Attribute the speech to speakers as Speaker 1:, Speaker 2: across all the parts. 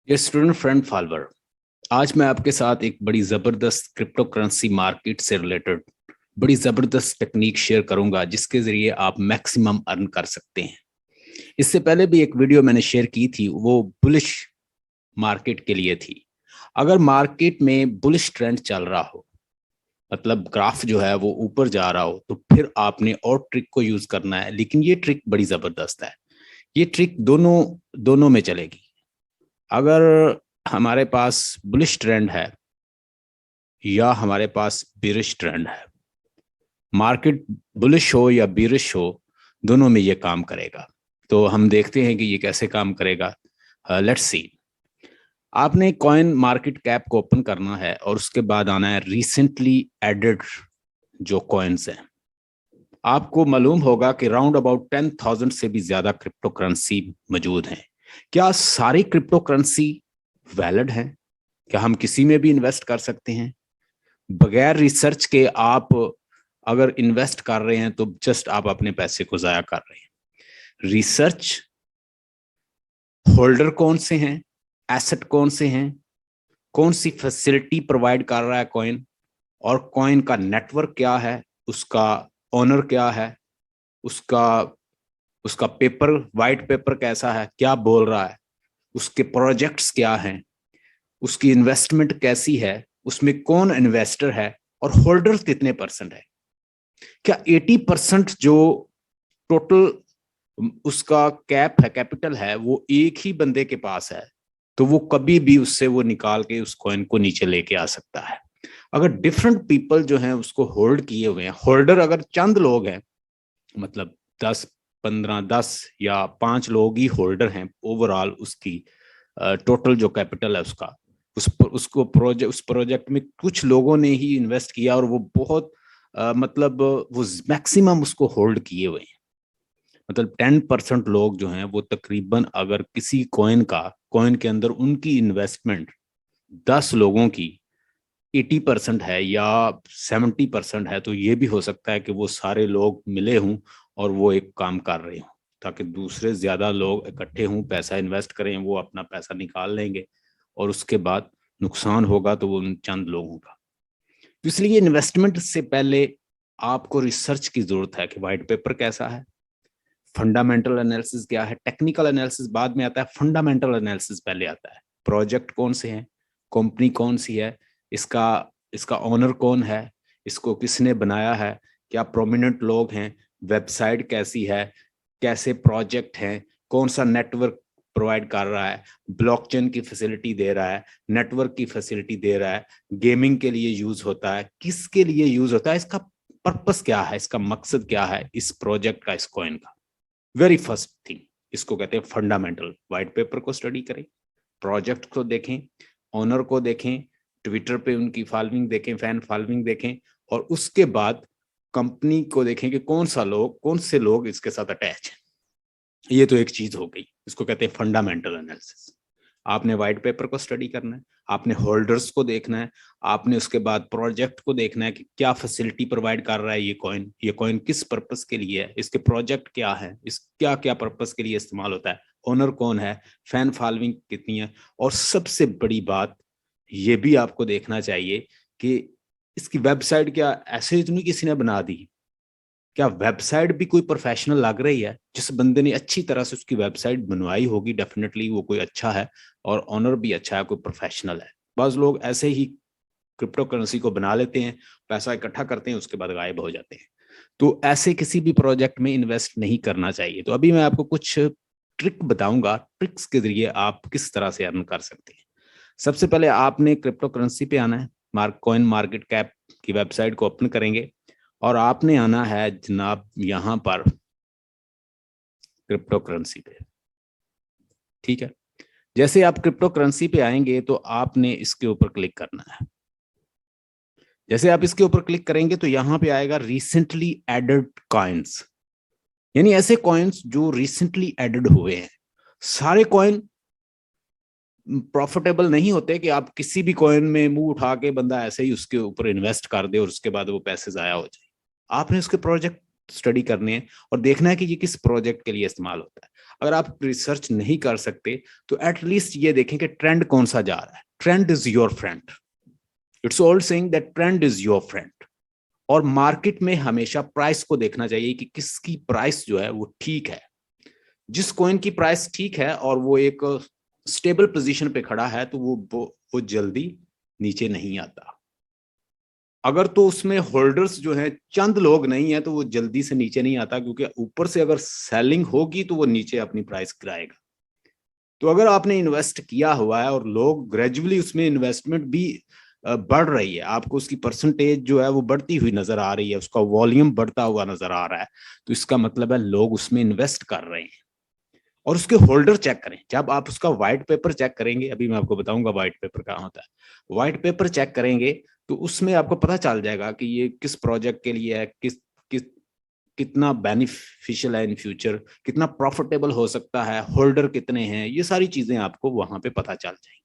Speaker 1: ये student friend follower, आज मैं आपके साथ एक बड़ी ज़बरदस्त क्रिप्टो करेंसी मार्केट से रिलेटेड बड़ी ज़बरदस्त टेक्निक शेयर करूंगा जिसके ज़रिए आप मैक्सिमम अर्न कर सकते हैं। इससे पहले भी एक वीडियो मैंने शेयर की थी, वो बुलिश मार्केट के लिए थी। अगर मार्केट में बुलिश ट्रेंड चल रहा हो, मतलब ग्राफ जो है वो ऊपर जा रहा हो, तो फिर आपने और ट्रिक को यूज़ करना है। लेकिन ये ट्रिक बड़ी ज़बरदस्त है। ये ट्रिक दोनों दोनों में चलेगी। अगर हमारे पास बुलिश ट्रेंड है या हमारे पास बिरिश ट्रेंड है, मार्केट बुलिश हो या बिरिश हो, दोनों में ये काम करेगा। तो हम देखते हैं कि ये कैसे काम करेगा। Let's see. आपने कॉइन मार्केट कैप को ओपन करना है और उसके बाद आना है रिसेंटली एडेड जो कॉइन्स हैं। आपको मालूम होगा कि राउंड अबाउट 10,000 से भी ज्यादा क्रिप्टो करेंसी मौजूद हैं। क्या सारी क्रिप्टो करेंसी वैलिड हैं? क्या हम किसी में भी इन्वेस्ट कर सकते हैं? बगैर रिसर्च के आप अगर इन्वेस्ट कर रहे हैं तो जस्ट आप अपने पैसे को जाया कर रहे हैं। रिसर्च, होल्डर कौन से हैं, एसेट कौन से हैं, कौन सी फैसिलिटी प्रोवाइड कर रहा है कॉइन, और कॉइन का नेटवर्क क्या है, उसका ओनर क्या है, उसका उसका पेपर, वाइट पेपर कैसा है, क्या बोल रहा है, उसके प्रोजेक्ट्स क्या हैं, उसकी इन्वेस्टमेंट कैसी है, उसमें कौन इन्वेस्टर है, और होल्डर्स कितने परसेंट है। क्या 80% जो टोटल उसका कैप है, कैपिटल है, वो एक ही बंदे के पास है, तो वो कभी भी उससे वो निकाल के उस कॉइन को नीचे लेके आ सकता है। अगर डिफरेंट पीपल जो हैं उसको होल्ड किए हुए हैं, होल्डर अगर चंद लोग हैं, मतलब 10, 15, 10 या 5 लोग ही होल्डर हैं ओवरऑल उसकी टोटल जो कैपिटल है उसका, उस प्रोजेक्ट में कुछ लोगों ने ही इन्वेस्ट किया और वो बहुत मतलब वो मैक्सिमम उसको होल्ड किए हुए हैं। मतलब 10% लोग जो हैं वो तकरीबन, अगर किसी कॉइन के अंदर उनकी इन्वेस्टमेंट 10 लोगों की 80% है या 70% है, तो ये भी हो सकता है कि वो सारे लोग मिले हों और वो एक काम कर रहे हों ताकि दूसरे ज्यादा लोग इकट्ठे हों, पैसा इन्वेस्ट करें, वो अपना पैसा निकाल लेंगे और उसके बाद नुकसान होगा तो वो उन चंद लोगों का। तो इसलिए इन्वेस्टमेंट से पहले आपको रिसर्च की जरूरत है कि वाइट पेपर कैसा है, फंडामेंटल एनालिसिस क्या है, टेक्निकल एनालिसिस बाद में आता है, फंडामेंटल एनालिसिस पहले आता है। प्रोजेक्ट कौन से हैं, कंपनी कौन सी है, इसका इसका ओनर कौन है, इसको किसने बनाया है, क्या प्रोमिनेंट लोग हैं, वेबसाइट कैसी है, कैसे प्रोजेक्ट हैं, कौन सा नेटवर्क प्रोवाइड कर रहा है, ब्लॉकचेन की फैसिलिटी दे रहा है, नेटवर्क की फैसिलिटी दे रहा है, गेमिंग के लिए यूज होता है, किसके लिए यूज होता है, इसका पर्पस क्या है, इसका मकसद क्या है इस प्रोजेक्ट का, इस कॉइन का। वेरी फर्स्ट थिंग, इसको कहते हैं फंडामेंटल। व्हाइट पेपर को स्टडी करें, प्रोजेक्ट को देखें, ओनर को देखें, ट्विटर पे उनकी फॉलोइंग देखें, फैन फॉलोइंग देखें, और उसके बाद कंपनी को देखें कि कौन से लोग इसके साथ अटैच हैं। ये तो एक चीज हो गई, इसको कहते हैं फंडामेंटल एनालिसिस। आपने व्हाइट पेपर को स्टडी करना है, आपने होल्डर्स को देखना है, आपने उसके बाद प्रोजेक्ट को देखना है कि क्या फैसिलिटी प्रोवाइड कर रहा है ये कॉइन किस पर्पस के लिए है, इसके प्रोजेक्ट क्या है, इस क्या क्या पर्पस के लिए इस्तेमाल होता है, ओनर कौन है, फैन फॉलोइंग कितनी है, और सबसे बड़ी बात ये भी आपको देखना चाहिए कि इसकी वेबसाइट क्या ऐसे ही तो नहीं किसी ने बना दी, क्या वेबसाइट भी कोई प्रोफेशनल लग रही है। जिस बंदे ने अच्छी तरह से उसकी वेबसाइट बनवाई होगी, डेफिनेटली वो कोई अच्छा है और ऑनर भी अच्छा है, कोई प्रोफेशनल है। बाज लोग ऐसे ही क्रिप्टो करेंसी को बना लेते हैं, पैसा इकट्ठा करते हैं, उसके बाद गायब हो जाते हैं। तो ऐसे किसी भी प्रोजेक्ट में इन्वेस्ट नहीं करना चाहिए। तो अभी मैं आपको कुछ ट्रिक बताऊंगा, ट्रिक्स के जरिए आप किस तरह से अर्न कर सकते हैं। सबसे पहले आपने क्रिप्टो करेंसी पे आना है, कॉइन मार्केट कैप की वेबसाइट को ओपन करेंगे और आपने आना है जनाब यहां पर क्रिप्टो करेंसी पे। ठीक है, जैसे आप क्रिप्टो करेंसी पे आएंगे तो आपने इसके ऊपर क्लिक करना है। जैसे आप इसके ऊपर क्लिक करेंगे तो यहां पे आएगा रिसेंटली एडेड कॉइन्स, यानी ऐसे कॉइन्स जो रिसेंटली एडेड हुए हैं। सारे कॉइन प्रॉफिटेबल नहीं होते कि आप किसी भी कॉइन में मुंह उठा के बंदा ऐसे ही उसके ऊपर इन्वेस्ट कर दे और उसके बाद वो पैसे जाया हो जाए। आपने उसके प्रोजेक्ट स्टडी करने हैं और देखना है कि ये किस प्रोजेक्ट के लिए इस्तेमाल होता है। अगर आप रिसर्च नहीं कर सकते तो एटलीस्ट ये देखें कि ट्रेंड कौन सा जा रहा है। Trend is your friend, it's all saying that trend is your friend. और मार्केट में हमेशा प्राइस को देखना चाहिए कि किसकी प्राइस जो है वो ठीक है। जिस कॉइन की प्राइस ठीक है और वो एक स्टेबल पोजीशन पे खड़ा है तो वो जल्दी नीचे नहीं आता। अगर तो उसमें होल्डर्स जो हैं चंद लोग नहीं है तो वो जल्दी से नीचे नहीं आता, क्योंकि ऊपर से अगर सेलिंग होगी तो वो नीचे अपनी प्राइस गिराएगा। तो अगर आपने इन्वेस्ट किया हुआ है और लोग ग्रेजुअली उसमें इन्वेस्टमेंट भी बढ़ रही है, आपको उसकी परसेंटेज जो है वो बढ़ती हुई नजर आ रही है, उसका वॉल्यूम बढ़ता हुआ नजर आ रहा है, तो इसका मतलब है लोग उसमें इन्वेस्ट कर रहे हैं। और उसके होल्डर चेक करें। जब आप उसका व्हाइट पेपर चेक करेंगे, अभी मैं आपको बताऊंगा व्हाइट पेपर कहाँ होता है, व्हाइट पेपर चेक करेंगे तो उसमें आपको पता चल जाएगा कि ये किस प्रोजेक्ट के लिए है, किस किस कितना बेनिफिशियल है इन फ्यूचर, कितना प्रॉफिटेबल हो सकता है, होल्डर कितने हैं, ये सारी चीजें आपको वहां पे पता चल जाएंगी।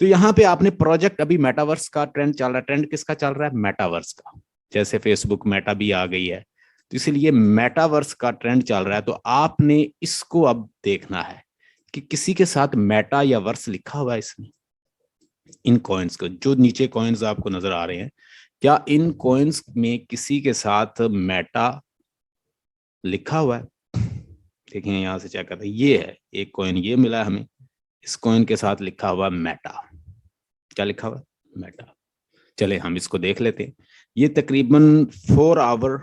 Speaker 1: तो यहाँ पे आपने प्रोजेक्ट, अभी मेटावर्स का ट्रेंड चल रहा है। ट्रेंड किसका चल रहा है? मेटावर्स का। जैसे फेसबुक मेटा भी आ गई है, तो इसलिए मेटावर्स का ट्रेंड चल रहा है। तो आपने इसको अब देखना है कि किसी के साथ मेटा या वर्स लिखा हुआ है इसमें, इन कॉइन्स को, जो नीचे कॉइन्स आपको नजर आ रहे हैं, क्या इन कॉइन्स में किसी के साथ मेटा लिखा हुआ है? देखिए यहां से चेक करते हैं, ये है एक कॉइन, ये मिला है हमें, इस कॉइन के साथ लिखा हुआ मेटा। क्या लिखा हुआ? मेटा। चले हम इसको देख लेते हैं। ये तकरीबन 4 आवर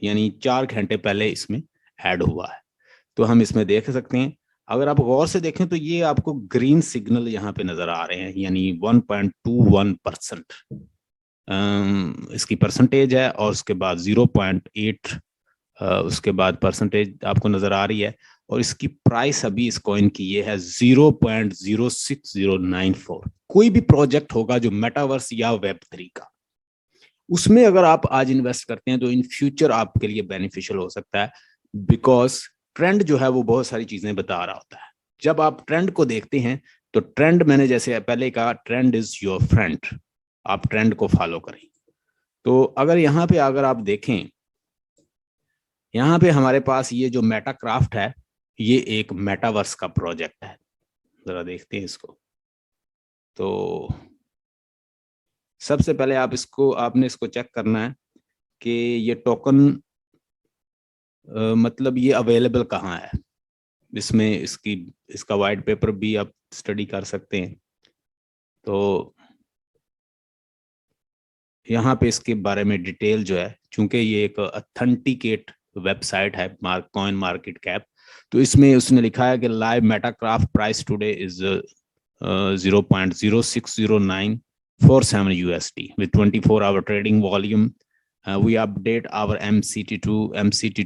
Speaker 1: यानी 4 घंटे पहले इसमें ऐड हुआ है, तो हम इसमें देख सकते हैं। अगर आप गौर से देखें तो ये आपको ग्रीन सिग्नल यहाँ पे नजर आ रहे हैं, यानी 1.21% इसकी परसेंटेज है, और उसके बाद 0.8 उसके बाद परसेंटेज आपको नजर आ रही है। और इसकी प्राइस अभी इस कॉइन की ये है 0.06094। कोई भी प्रोजेक्ट होगा जो मेटावर्स या वेब3 का, उसमें अगर आप आज इन्वेस्ट करते हैं तो इन फ्यूचर आपके लिए बेनिफिशियल हो सकता है, बिकॉज ट्रेंड जो है वो बहुत सारी चीजें बता रहा होता है। जब आप ट्रेंड को देखते हैं तो ट्रेंड, मैंने जैसे पहले कहा, ट्रेंड इज योर फ्रेंड। आप ट्रेंड को फॉलो करें। तो अगर यहाँ पे अगर आप देखें, यहाँ पे हमारे पास ये जो मेटा क्राफ्ट है, ये एक मेटावर्स का प्रोजेक्ट है। जरा देखते हैं इसको। तो सबसे पहले आपने इसको चेक करना है कि ये टोकन मतलब ये अवेलेबल कहाँ है। इसमें इसका वाइट पेपर भी आप स्टडी कर सकते हैं। तो यहाँ पे इसके बारे में डिटेल जो है, चूंकि ये एक अथेंटिकेट वेबसाइट है कॉइन मार्केट कैप, तो इसमें उसने लिखा है कि live Metacraft price today is 0.0609747 USD with 24-hour trading volume. We update our MCT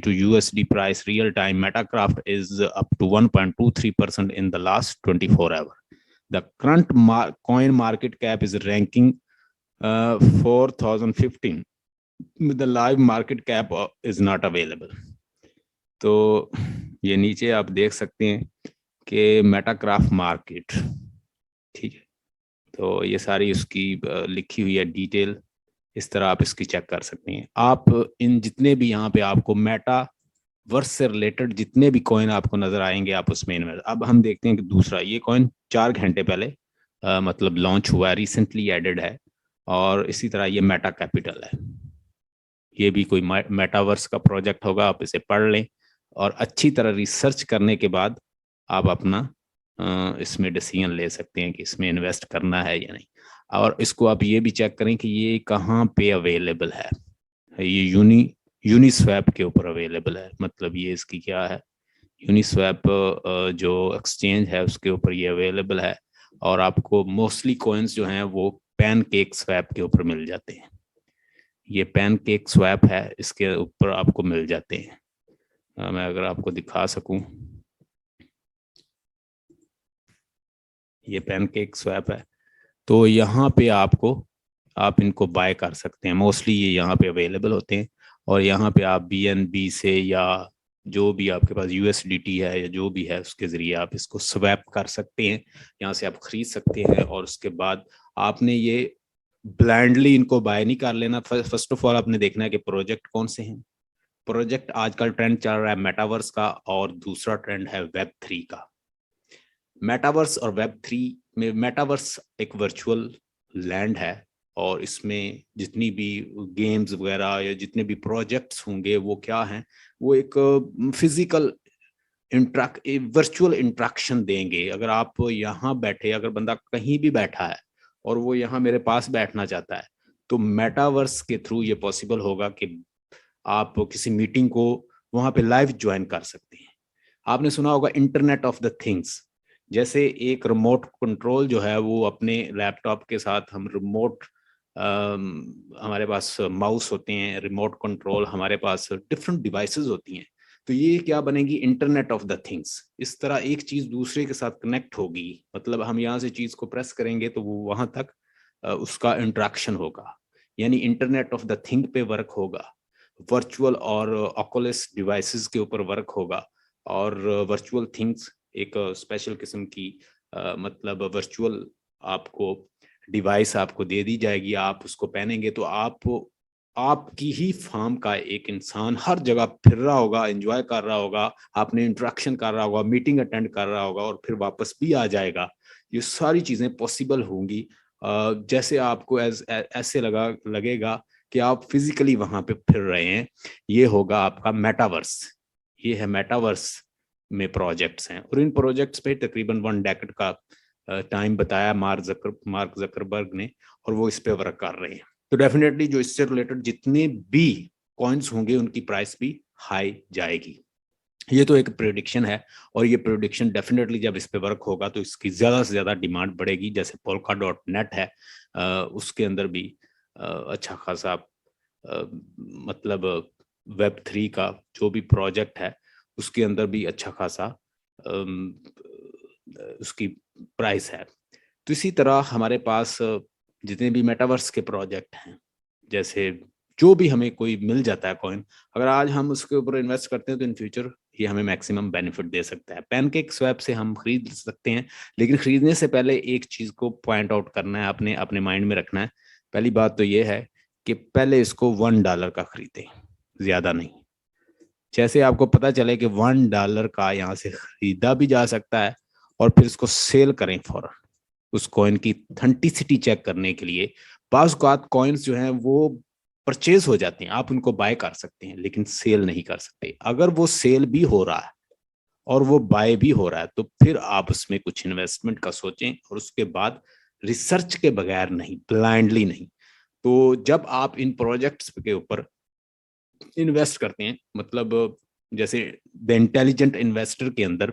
Speaker 1: to USD price real time. Metacraft is up to 1.23% in the last 24 hours. The current coin market cap is ranking 4015. The live market cap is not available. तो ये नीचे आप देख सकते हैं कि मेटाक्राफ्ट market, ठीक है। तो ये सारी उसकी लिखी हुई है डिटेल, इस तरह आप इसकी चेक कर सकते हैं। आप इन जितने भी यहाँ पे आपको मेटा वर्स से रिलेटेड जितने भी कॉइन आपको नजर आएंगे, आप उसमें इन्वेस्ट। अब हम देखते हैं कि दूसरा ये कॉइन 4 घंटे पहले मतलब लॉन्च हुआ है, रिसेंटली एडेड है। और इसी तरह ये मेटा कैपिटल है, ये भी कोई मेटावर्स का प्रोजेक्ट होगा। आप इसे पढ़ लें और अच्छी तरह रिसर्च करने के बाद आप अपना इसमें डिसीजन ले सकते हैं कि इसमें इन्वेस्ट करना है या नहीं। और इसको आप ये भी चेक करें कि ये कहाँ पे अवेलेबल है। ये यूनिस्वैप के ऊपर अवेलेबल है, मतलब ये इसकी क्या है, यूनिस्वैप जो एक्सचेंज है उसके ऊपर ये अवेलेबल है। और आपको मोस्टली कॉइन्स जो हैं वो पैनकेक स्वैप के ऊपर मिल जाते हैं। ये पैनकेक स्वैप है, इसके ऊपर आपको मिल जाते हैं। मैं अगर आपको दिखा सकूं, ये पैनकेक स्वैप है। तो यहाँ पे आप इनको बाय कर सकते हैं। मोस्टली ये यहाँ पे अवेलेबल होते हैं। और यहाँ पे आप BNB से या जो भी आपके पास USDT है या जो भी है उसके ज़रिए आप इसको स्वैप कर सकते हैं, यहाँ से आप खरीद सकते हैं। और उसके बाद आपने ये ब्लाइंडली इनको बाय नहीं कर लेना। फर्स्ट ऑफ ऑल आपने देखना है कि प्रोजेक्ट कौन से हैं, प्रोजेक्ट आजकल ट्रेंड चल रहा है मेटावर्स का, और दूसरा ट्रेंड है वेब 3 का। मेटावर्स और वेब 3 में, मेटावर्स एक वर्चुअल लैंड है, और इसमें जितनी भी गेम्स वगैरह या जितने भी प्रोजेक्ट्स होंगे वो क्या हैं, वो एक फिजिकल वर्चुअल इंट्रैक्शन देंगे। अगर आप यहाँ बैठे, अगर बंदा कहीं भी बैठा है और वो यहाँ मेरे पास बैठना चाहता है, तो मेटावर्स के थ्रू ये पॉसिबल होगा कि आप किसी मीटिंग को वहां पे लाइव ज्वाइन कर सकते हैं। आपने सुना होगा इंटरनेट ऑफ द थिंग्स, जैसे एक रिमोट कंट्रोल जो है वो अपने लैपटॉप के साथ हम रिमोट, हमारे पास माउस होते हैं, रिमोट कंट्रोल, हमारे पास डिफरेंट डिवाइसेस होती हैं। तो ये क्या बनेगी, इंटरनेट ऑफ द थिंग्स। इस तरह एक चीज दूसरे के साथ कनेक्ट होगी, मतलब हम यहाँ से चीज को प्रेस करेंगे तो वो वहां तक उसका इंट्रैक्शन होगा, यानी इंटरनेट ऑफ द थिंग पे वर्क होगा, वर्चुअल और ऑकुलस डिवाइसेस के ऊपर वर्क होगा। और वर्चुअल थिंग्स एक स्पेशल किस्म की मतलब वर्चुअल आपको डिवाइस आपको दे दी जाएगी, आप उसको पहनेंगे तो आपकी ही फार्म का एक इंसान हर जगह फिर रहा होगा, एंजॉय कर रहा होगा, आपने इंटरेक्शन कर रहा होगा, मीटिंग अटेंड कर रहा होगा और फिर वापस भी आ जाएगा। ये सारी चीजें पॉसिबल होंगी। जैसे आपको ऐसे लगेगा कि आप फिजिकली वहां पे फिर रहे हैं। ये होगा आपका मेटावर्स। ये है मेटावर्स में प्रोजेक्ट्स हैं, और इन प्रोजेक्ट्स पे तकरीबन 1 डेकेड का टाइम बताया मार्क जकरबर्ग ने, और वो इस पे वर्क कर रहे हैं। तो डेफिनेटली जो इससे रिलेटेड जितने भी कॉइन्स होंगे उनकी प्राइस भी हाई जाएगी। ये तो एक प्रेडिक्शन है, और ये प्रेडिक्शन डेफिनेटली जब इस पे वर्क होगा तो इसकी ज्यादा से ज्यादा डिमांड बढ़ेगी। जैसे Polkadot है, उसके अंदर भी अच्छा खासा मतलब वेब 3 का जो भी प्रोजेक्ट है उसके अंदर भी अच्छा खासा उसकी प्राइस है। तो इसी तरह हमारे पास जितने भी मेटावर्स के प्रोजेक्ट हैं, जैसे जो भी हमें कोई मिल जाता है कॉइन, अगर आज हम उसके ऊपर इन्वेस्ट करते हैं तो इन फ्यूचर ये हमें मैक्सिमम बेनिफिट दे सकता है। पैनकेक स्वैप से हम खरीद सकते हैं, लेकिन खरीदने से पहले एक चीज को पॉइंट आउट करना है, अपने अपने माइंड में रखना है। पहली बात तो ये है कि पहले इसको $1 का खरीदें, ज्यादा नहीं। जैसे आपको पता चले कि $1 का यहाँ से खरीदा भी जा सकता है, और फिर इसको सेल करें फौरन, उस कॉइन की ऑथेंटिसिटी चेक करने के लिए। बाज़ कॉइन्स जो हैं वो परचेज हो जाते हैं, आप उनको बाय कर सकते हैं लेकिन सेल नहीं कर सकते। अगर वो सेल भी हो रहा है और वो बाय भी हो रहा है तो फिर आप उसमें कुछ इन्वेस्टमेंट का सोचें, और उसके बाद रिसर्च के बगैर नहीं, ब्लाइंडली नहीं। तो जब आप इन प्रोजेक्ट्स के ऊपर इन्वेस्ट करते हैं, मतलब जैसे द इंटेलिजेंट इन्वेस्टर के अंदर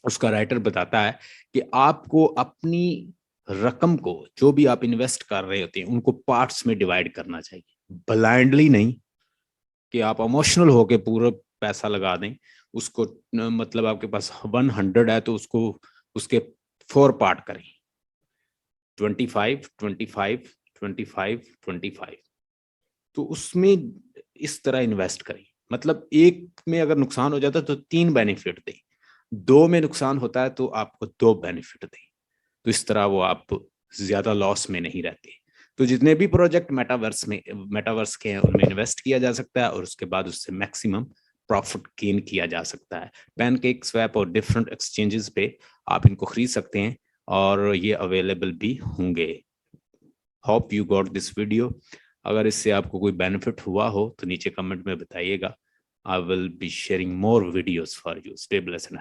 Speaker 1: उसका राइटर बताता है कि आपको अपनी रकम को, जो भी आप इन्वेस्ट कर रहे होते हैं, उनको पार्ट्स में डिवाइड करना चाहिए, ब्लाइंडली नहीं कि आप इमोशनल होके पूरा पैसा लगा दें उसको। मतलब आपके पास 100 है तो उसको उसके 4 पार्ट करें, 25, 25, 25, 25। तो उसमें इस तरह इन्वेस्ट करें, मतलब एक में अगर नुकसान हो जाता है तो 3 बेनिफिट दें, 2 में नुकसान होता है तो आपको 2 बेनिफिट दें। तो इस तरह वो आप ज्यादा लॉस में नहीं रहते। तो जितने भी प्रोजेक्ट मेटावर्स के हैं उनमें इन्वेस्ट किया जा सकता है, और उसके बाद उससे मैक्सिमम प्रॉफिट गेन किया जा सकता है। पैनकेक स्वैप और डिफरेंट एक्सचेंजेस पे आप इनको खरीद सकते हैं, और ये अवेलेबल भी होंगे। Hope you got this video. अगर इससे आपको कोई बेनिफिट हुआ हो तो नीचे कमेंट में बताइएगा। I will be sharing more videos for you. Stay blessed and